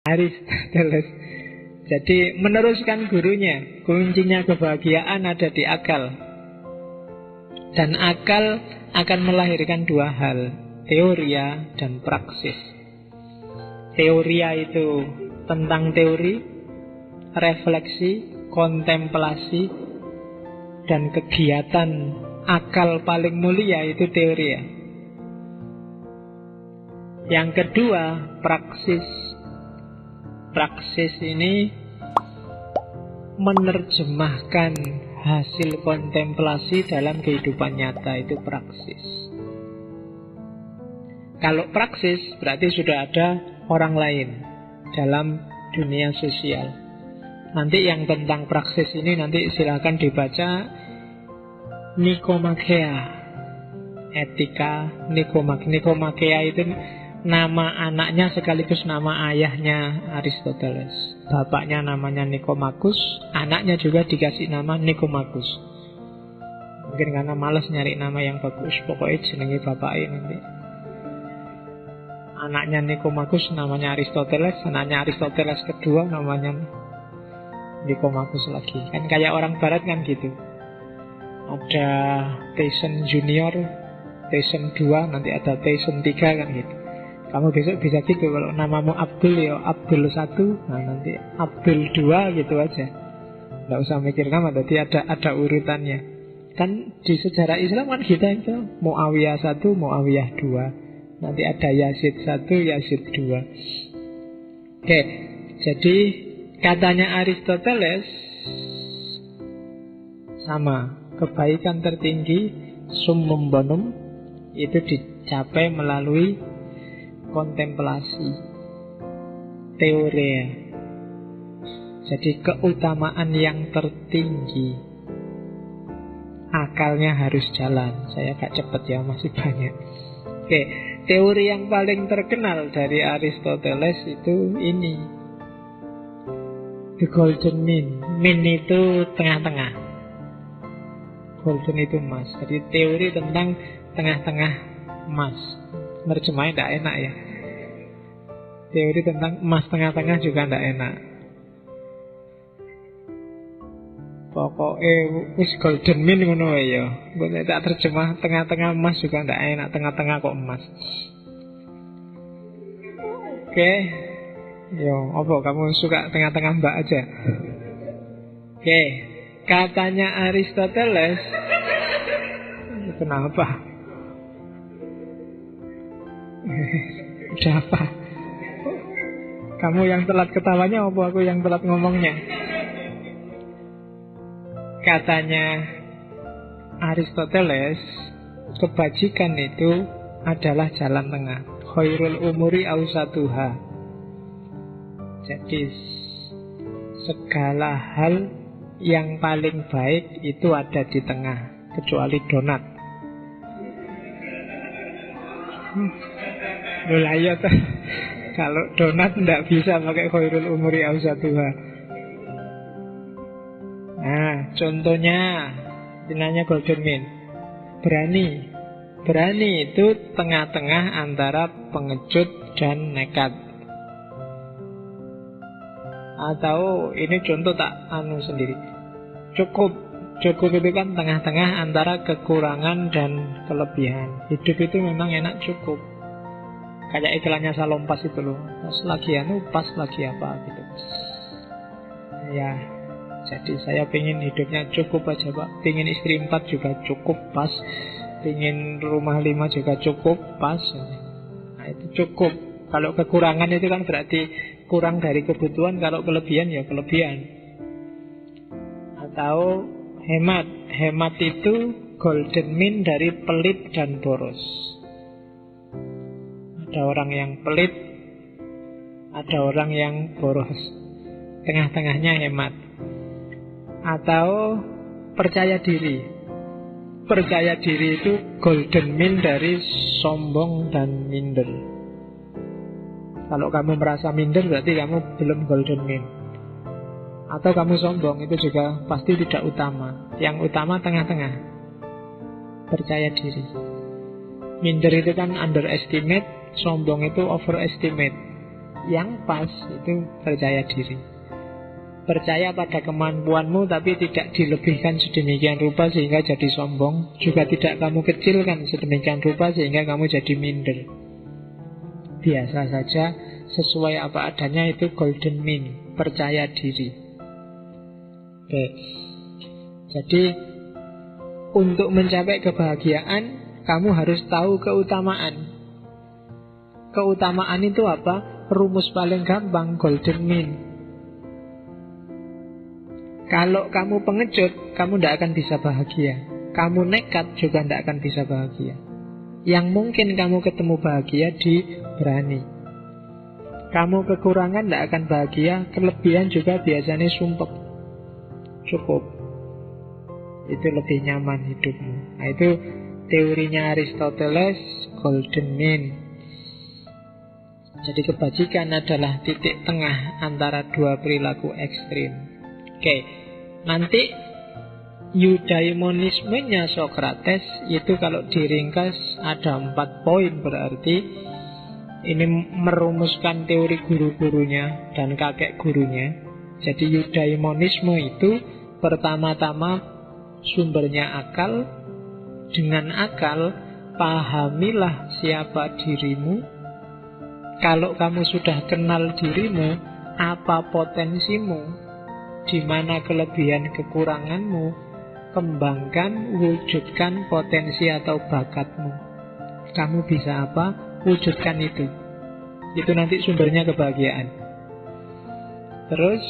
Aristoteles. Jadi meneruskan gurunya, kuncinya kebahagiaan ada di akal. Dan akal akan melahirkan dua hal, teoria dan praksis. Teoria itu tentang teori, refleksi, kontemplasi, dan kegiatan akal paling mulia itu teoria. Yang kedua, praksis. Praksis ini menerjemahkan hasil kontemplasi dalam kehidupan nyata, itu praksis. Kalau praksis berarti sudah ada orang lain dalam dunia sosial. Nanti yang tentang praksis ini nanti silakan dibaca Nikomakea, Etika Nikomakea itu nama anaknya sekaligus nama ayahnya Aristoteles. Bapaknya namanya Nikomakus, anaknya juga dikasih nama Nikomakus. Mungkin karena malas nyari nama yang bagus, pokoknya jenenge bapaknya nanti. Anaknya Nikomakus namanya Aristoteles, anaknya Aristoteles kedua namanya Nikomakus lagi. Kan kayak orang barat kan gitu. Ada Tyson Junior, Tyson 2, nanti ada Tyson 3 kan gitu. Kamu besok bisa gitu, kalau namamu Abdul ya Abdul 1, nah nanti Abdul 2 gitu aja. Nggak usah mikir nama, jadi ada urutannya. Kan di sejarah Islam kan kita itu Muawiyah 1, Muawiyah 2. Nanti ada Yazid 1, Yazid 2. Oke, jadi katanya Aristoteles sama, kebaikan tertinggi summum bonum itu dicapai melalui kontemplasi, teoria. Jadi keutamaan yang tertinggi, akalnya harus jalan. Saya agak cepat ya, masih banyak. Oke, teori yang paling terkenal dari Aristoteles itu ini, the golden mean. Mean itu tengah-tengah, golden itu emas. Jadi teori tentang tengah-tengah emas. Nerjemahnya tidak enak ya. Teori tentang emas tengah-tengah juga tidak enak. Pokoknya wis golden mean ngono ya. Boleh tak terjemah tengah-tengah emas juga tidak enak, tengah-tengah kok emas. Oke. Yo, apa kamu suka tengah-tengah mbak aja? Oke. Katanya Aristoteles. Kenapa? Udah apa? Kamu yang telat ketawanya apa aku yang telat ngomongnya? Katanya Aristoteles, kebajikan itu adalah jalan tengah. Khairul umuri awsatuha. Jadi segala hal yang paling baik itu ada di tengah, kecuali donat. Loh iya tuh. Kalau donat tidak bisa pakai khairul umuri awsatuha. Nah, contohnya dinanya golden mean. Berani itu tengah-tengah antara pengecut dan nekat. Atau ini contoh tak sendiri. Cukup itu kan tengah-tengah antara kekurangan dan kelebihan. Hidup itu memang enak cukup. Kayak iklannya Salompas itu loh. Pas lagi pas lagi apa gitu. Ya, jadi saya pengen hidupnya cukup aja Pak. Pengen istri 4 juga cukup pas. Pengen rumah 5 juga cukup pas. Nah itu cukup. Kalau kekurangan itu kan berarti kurang dari kebutuhan. Kalau kelebihan ya kelebihan. Atau hemat itu golden mean dari pelit dan boros. Ada orang yang pelit, ada orang yang boros. Tengah-tengahnya hemat. Atau percaya diri. Percaya diri itu golden mean dari sombong dan minder. Kalau kamu merasa minder berarti kamu belum golden mean. Atau kamu sombong, itu juga pasti tidak utama. Yang utama tengah-tengah. Percaya diri. Minder itu kan underestimate, sombong itu overestimate. Yang pas itu percaya diri. Percaya pada kemampuanmu tapi tidak dilebihkan sedemikian rupa sehingga jadi sombong. Juga tidak kamu kecilkan sedemikian rupa sehingga kamu jadi minder. Biasa saja, sesuai apa adanya, itu golden mean, percaya diri. Oke. Jadi untuk mencapai kebahagiaan, kamu harus tahu keutamaan. Keutamaan itu apa? Rumus paling gampang, golden mean. Kalau kamu pengecut, kamu tidak akan bisa bahagia. Kamu nekat juga tidak akan bisa bahagia. Yang mungkin kamu ketemu bahagia di berani. Kamu kekurangan tidak akan bahagia. Kelebihan juga biasanya sumpek. Cukup. Itu lebih nyaman hidupmu. Nah, itu teorinya Aristoteles, golden mean. Jadi kebajikan adalah titik tengah antara dua perilaku ekstrim. Oke, nanti eudaimonismenya Socrates itu kalau diringkas ada 4 poin berarti. Ini merumuskan teori guru-gurunya dan kakek gurunya. Jadi eudaimonisme itu pertama-tama sumbernya akal. Dengan akal, pahamilah siapa dirimu. Kalau kamu sudah kenal dirimu, apa potensimu, di mana kelebihan kekuranganmu, kembangkan, wujudkan potensi atau bakatmu. Kamu bisa apa? Wujudkan itu. Itu nanti sumbernya kebahagiaan. Terus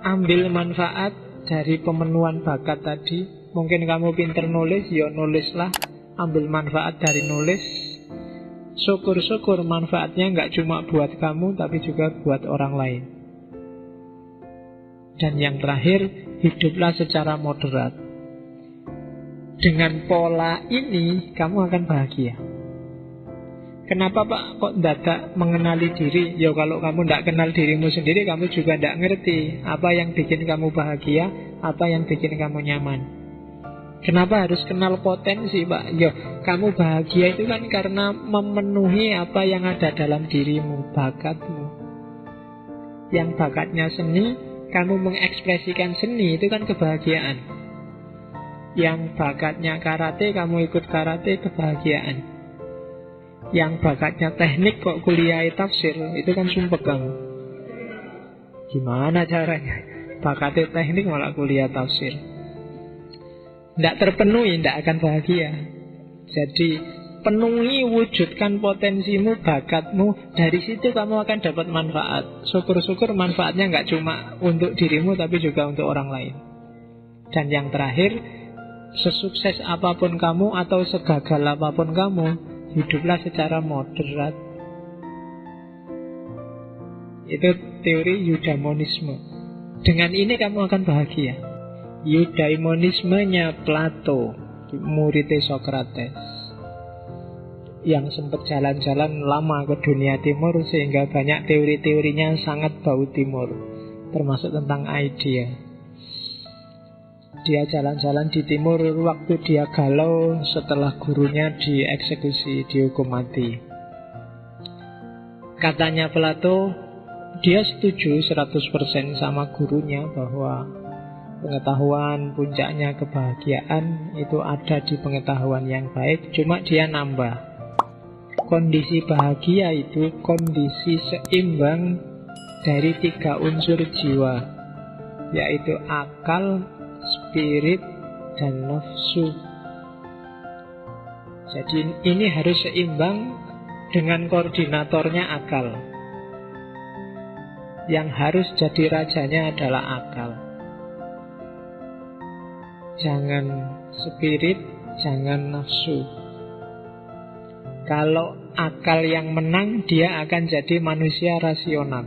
ambil manfaat dari pemenuhan bakat tadi. Mungkin kamu pinter nulis, ya nulislah. Ambil manfaat dari nulis. Syukur-syukur manfaatnya nggak cuma buat kamu, tapi juga buat orang lain. Dan yang terakhir, hiduplah secara moderat. Dengan pola ini, kamu akan bahagia. Kenapa Pak kok dadak mengenali diri? Ya kalau kamu tidak kenal dirimu sendiri, kamu juga tidak ngerti apa yang bikin kamu bahagia, apa yang bikin kamu nyaman. Kenapa harus kenal potensi Pak? Ya kamu bahagia itu kan karena memenuhi apa yang ada dalam dirimu, bakatmu. Yang bakatnya seni, kamu mengekspresikan seni, itu kan kebahagiaan. Yang bakatnya karate, kamu ikut karate, kebahagiaan. Yang bakatnya teknik kok kuliah tafsir, itu kan sumpek kamu. Gimana caranya? Bakatnya teknik malah kuliah tafsir. Tidak terpenuhi, tidak akan bahagia. Jadi penuhi, wujudkan potensimu, bakatmu. Dari situ kamu akan dapat manfaat. Syukur-syukur manfaatnya nggak cuma untuk dirimu, tapi juga untuk orang lain. Dan yang terakhir, sesukses apapun kamu atau segagal apapun kamu, hiduplah secara moderat. Itu teori eudaimonisme. Dengan ini kamu akan bahagia. Eudaimonismenya Plato, muridnya Socrates, yang sempat jalan-jalan lama ke dunia timur, sehingga banyak teori-teorinya sangat bau timur, termasuk tentang idea. Dia jalan-jalan di timur waktu dia galau setelah gurunya dieksekusi, dihukum mati. Katanya Plato, dia setuju 100% sama gurunya bahwa pengetahuan puncaknya kebahagiaan itu ada di pengetahuan yang baik. Cuma dia nambah, kondisi bahagia itu kondisi seimbang dari 3 unsur jiwa, yaitu akal, spirit, dan nafsu. Jadi ini harus seimbang dengan koordinatornya akal. Yang harus jadi rajanya adalah akal. Jangan spirit, jangan nafsu. Kalau akal yang menang, dia akan jadi manusia rasional.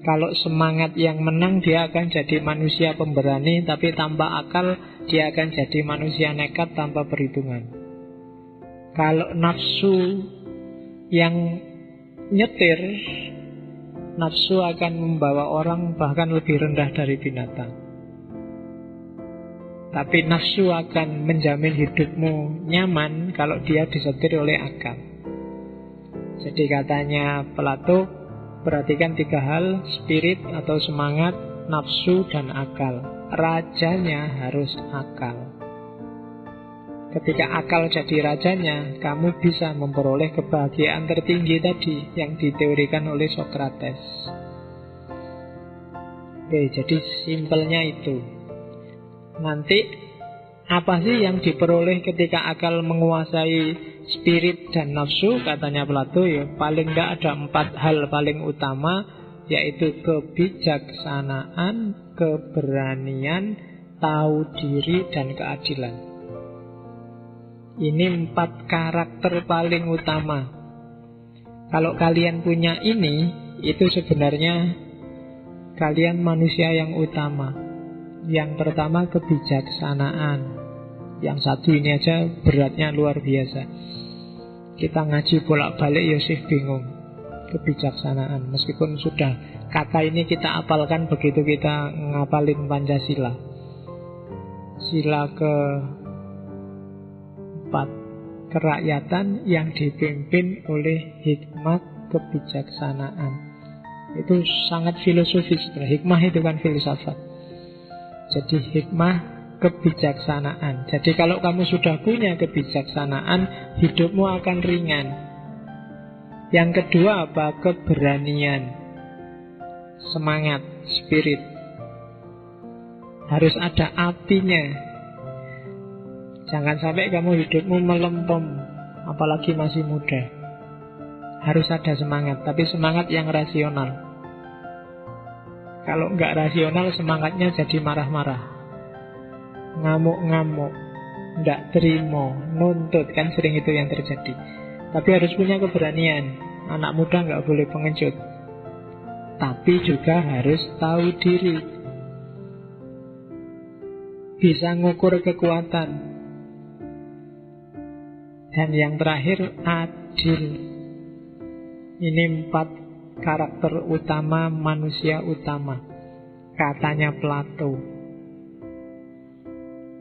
Kalau semangat yang menang, dia akan jadi manusia pemberani. Tapi tanpa akal, dia akan jadi manusia nekat tanpa perhitungan. Kalau nafsu yang nyetir, nafsu akan membawa orang bahkan lebih rendah dari binatang. Tapi nafsu akan menjamin hidupmu nyaman kalau dia disetir oleh akal. Jadi katanya Plato, perhatikan 3 hal: spirit atau semangat, nafsu, dan akal. Rajanya harus akal. Ketika akal jadi rajanya, kamu bisa memperoleh kebahagiaan tertinggi tadi yang diteorikan oleh Socrates. Oke, jadi simpelnya itu. Nanti apa sih yang diperoleh ketika akal menguasai spirit dan nafsu? Katanya Plato, ya paling tidak ada 4 hal paling utama, yaitu kebijaksanaan, keberanian, tahu diri, dan keadilan. Ini 4 karakter paling utama. Kalau kalian punya ini, itu sebenarnya kalian manusia yang utama. Yang pertama kebijaksanaan. Yang satu ini aja beratnya luar biasa. Kita ngaji bolak-balik ya sih bingung. Kebijaksanaan. Meskipun sudah kata ini kita apalkan begitu kita ngapalin Pancasila. Sila ke-4, kerakyatan yang dipimpin oleh hikmat kebijaksanaan. Itu sangat filosofis. Hikmah itu kan filsafat. Jadi hikmah kebijaksanaan. Jadi kalau kamu sudah punya kebijaksanaan, hidupmu akan ringan. Yang kedua apa? Keberanian. Semangat, spirit. Harus ada apinya. Jangan sampai kamu hidupmu melempem, apalagi masih muda. Harus ada semangat, tapi semangat yang rasional. Kalau nggak rasional, semangatnya jadi marah-marah, ngamuk-ngamuk, nggak terima, nuntut. Kan sering itu yang terjadi. Tapi harus punya keberanian. Anak muda nggak boleh pengecut, tapi juga harus tahu diri, bisa ngukur kekuatan. Dan yang terakhir, adil. Ini 4 karakter utama manusia utama, katanya Plato.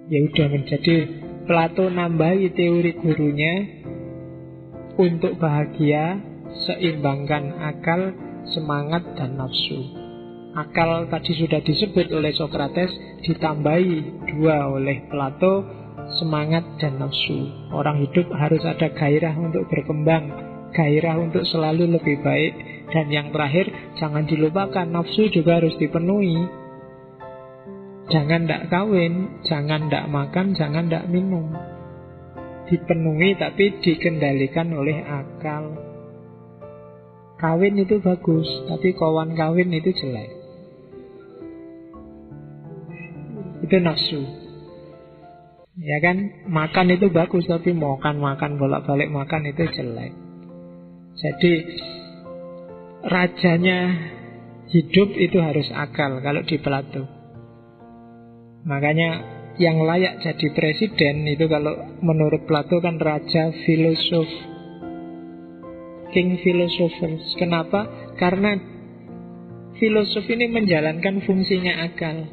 Ya udah, menjadi Plato nambahi teori gurunya untuk bahagia, seimbangkan akal, semangat, dan nafsu. Akal tadi sudah disebut oleh Socrates, ditambahi 2 oleh Plato, semangat dan nafsu. Orang hidup harus ada gairah untuk berkembang, gairah untuk selalu lebih baik. Dan yang terakhir, jangan dilupakan, nafsu juga harus dipenuhi. Jangan ndak kawin, jangan ndak makan, jangan ndak minum. Dipenuhi tapi dikendalikan oleh akal. Kawin itu bagus, tapi kawan kawin itu jelek. Itu nafsu. Ya kan, makan itu bagus, tapi makan bolak-balik makan itu jelek. Jadi rajanya hidup itu harus akal kalau di Plato. Makanya yang layak jadi presiden itu kalau menurut Plato kan raja filosof, king philosophers. Kenapa? Karena filosof ini menjalankan fungsinya akal.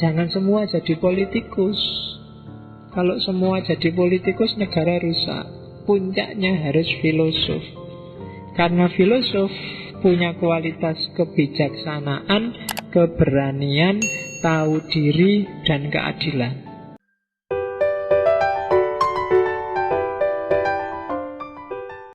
Jangan semua jadi politikus. Kalau semua jadi politikus, negara rusak. Puncaknya harus filosof. Karena filosof punya kualitas kebijaksanaan, keberanian, tahu diri, dan keadilan.